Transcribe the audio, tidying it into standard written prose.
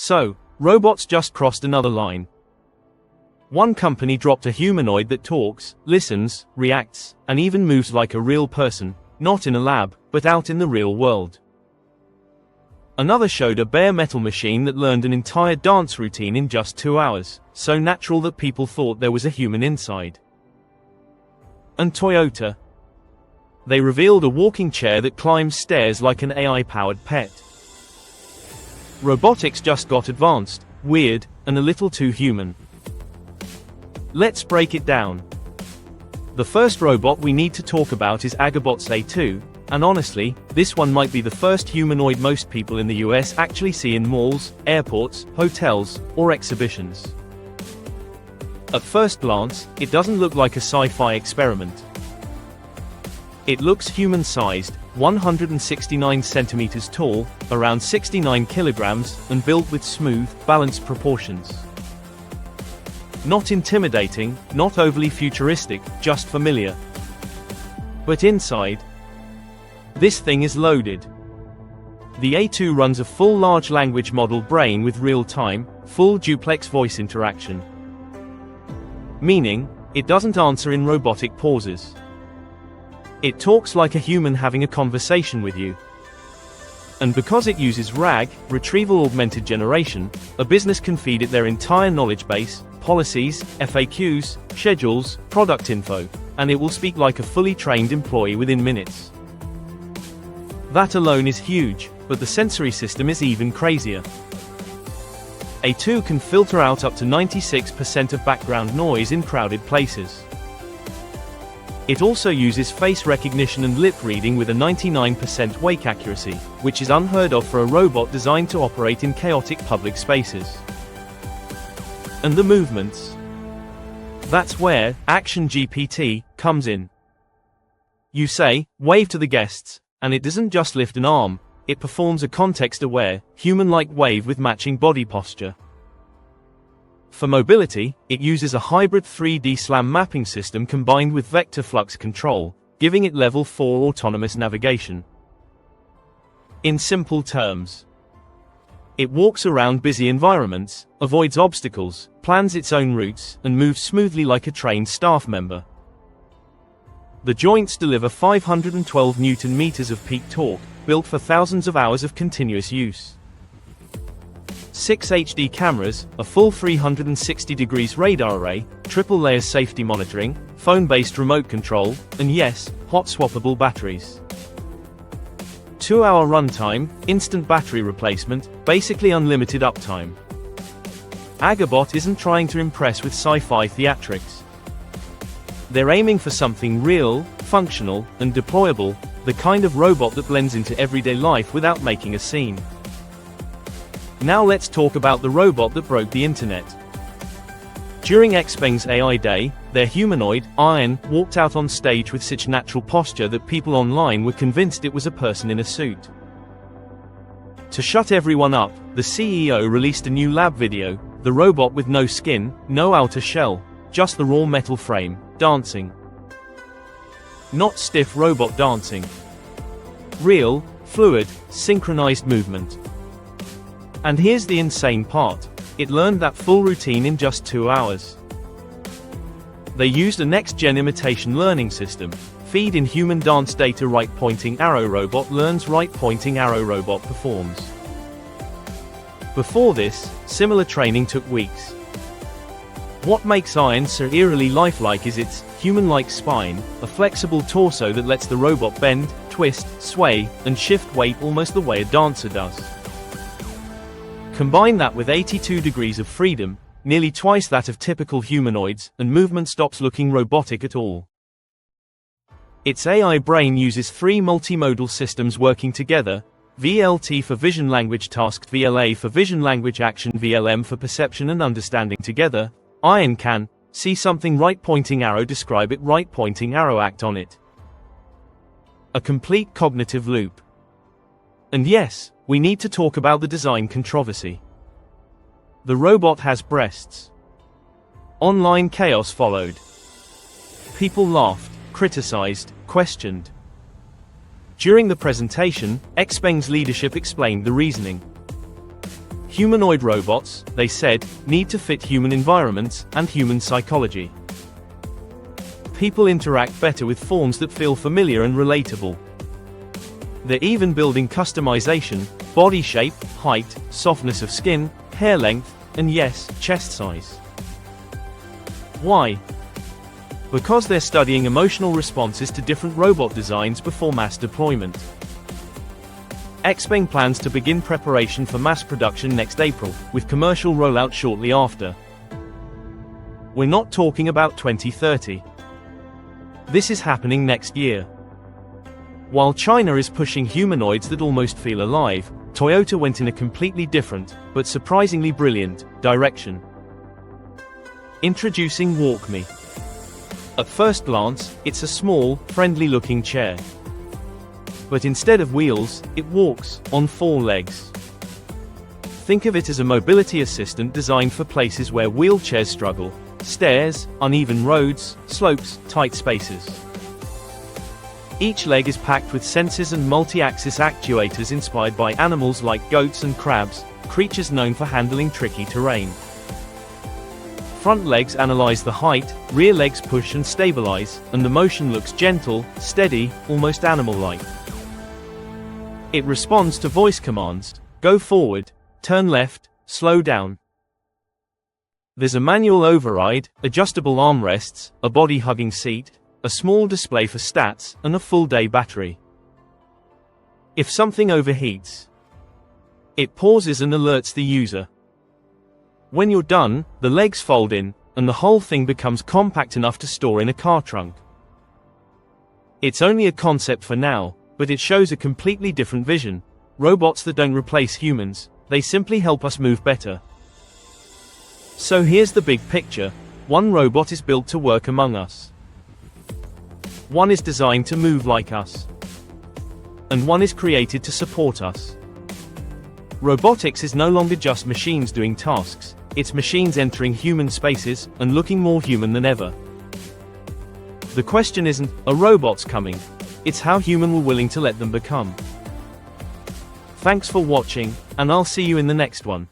So, robots just crossed another line. One company dropped a humanoid that talks, listens, reacts, and even moves like a real person, not in a lab, but out in the real world. Another showed a bare metal machine that learned an entire dance routine in just 2 hours, so natural that people thought there was a human inside. And Toyota. They revealed a walking chair that climbs stairs like an AI-powered pet. Robotics just got advanced, weird, and a little too human. Let's break it down. The first robot we need to talk about is Agibot's A2, and honestly, this one might be the first humanoid most people in the US actually see in malls, airports, hotels, or exhibitions. At first glance, it doesn't look like a sci-fi experiment. It looks human-sized, 169 centimeters tall, around 69 kilograms, and built with smooth, balanced proportions. Not intimidating, not overly futuristic, just familiar. But inside, this thing is loaded. The A2 runs a full large language model brain with real-time, full duplex voice interaction. Meaning, it doesn't answer in robotic pauses. It talks like a human having a conversation with you. And because it uses RAG, Retrieval Augmented Generation, a business can feed it their entire knowledge base, policies, FAQs, schedules, product info, and it will speak like a fully trained employee within minutes. That alone is huge, but the sensory system is even crazier. A2 can filter out up to 96% of background noise in crowded places. It also uses face recognition and lip reading with a 99% wake accuracy, which is unheard of for a robot designed to operate in chaotic public spaces. And the movements. That's where Action GPT comes in. You say, wave to the guests, and it doesn't just lift an arm, it performs a context-aware, human-like wave with matching body posture. For mobility, it uses a hybrid 3D SLAM mapping system combined with vector flux control, giving it level 4 autonomous navigation. In simple terms, it walks around busy environments, avoids obstacles, plans its own routes, and moves smoothly like a trained staff member. The joints deliver 512 Newton-meters of peak torque, built for thousands of hours of continuous use. 6 HD cameras, a full 360 degrees radar array, triple layer safety monitoring, phone-based remote control, and yes, hot swappable batteries. 2-hour runtime, instant battery replacement, basically unlimited uptime. Agibot isn't trying to impress with sci-fi theatrics. They're aiming for something real, functional, and deployable, the kind of robot that blends into everyday life without making a scene. Now let's talk about the robot that broke the internet. During XPeng's AI Day, their humanoid, Iron, walked out on stage with such natural posture that people online were convinced it was a person in a suit. To shut everyone up, the CEO released a new lab video, the robot with no skin, no outer shell, just the raw metal frame, dancing. Not stiff robot dancing. Real, fluid, synchronized movement. And here's the insane part. It learned that full routine in just 2 hours. They used a next-gen imitation learning system. Feed in human dance data. Right-pointing arrow robot learns. Right-pointing arrow robot performs. Before this, similar training took weeks. What makes Iron so eerily lifelike is its human-like spine, a flexible torso that lets the robot bend, twist, sway, and shift weight almost the way a dancer does. Combine that with 82 degrees of freedom, nearly twice that of typical humanoids, and movement stops looking robotic at all. Its AI brain uses 3 multimodal systems working together: VLT for vision language tasked, VLA for vision language action, VLM for perception and understanding. Together, Iron can see something, right pointing arrow, describe it, right pointing arrow, act on it. A complete cognitive loop. And yes, we need to talk about the design controversy. The robot has breasts. Online chaos followed. People laughed, criticized, questioned. During the presentation, XPeng's leadership explained the reasoning. Humanoid robots, they said, need to fit human environments and human psychology. People interact better with forms that feel familiar and relatable. They're even building customization, body shape, height, softness of skin, hair length, and yes, chest size. Why? Because they're studying emotional responses to different robot designs before mass deployment. XPeng plans to begin preparation for mass production next April, with commercial rollout shortly after. We're not talking about 2030. This is happening next year. While China is pushing humanoids that almost feel alive, Toyota went in a completely different, but surprisingly brilliant, direction. Introducing WalkMe. At first glance, it's a small, friendly-looking chair. But instead of wheels, it walks on 4 legs. Think of it as a mobility assistant designed for places where wheelchairs struggle: stairs, uneven roads, slopes, tight spaces. Each leg is packed with sensors and multi-axis actuators inspired by animals like goats and crabs, creatures known for handling tricky terrain. Front legs analyze the height, rear legs push and stabilize, and the motion looks gentle, steady, almost animal-like. It responds to voice commands: go forward, turn left, slow down. There's a manual override, adjustable armrests, a body-hugging seat, a small display for stats, and a full-day battery. If something overheats, it pauses and alerts the user. When you're done, the legs fold in, and the whole thing becomes compact enough to store in a car trunk. It's only a concept for now, but it shows a completely different vision. Robots that don't replace humans, they simply help us move better. So here's the big picture. One robot is built to work among us. One is designed to move like us. And one is created to support us. Robotics is no longer just machines doing tasks, it's machines entering human spaces, and looking more human than ever. The question isn't, are robots coming? It's how human we're willing to let them become. Thanks for watching, and I'll see you in the next one.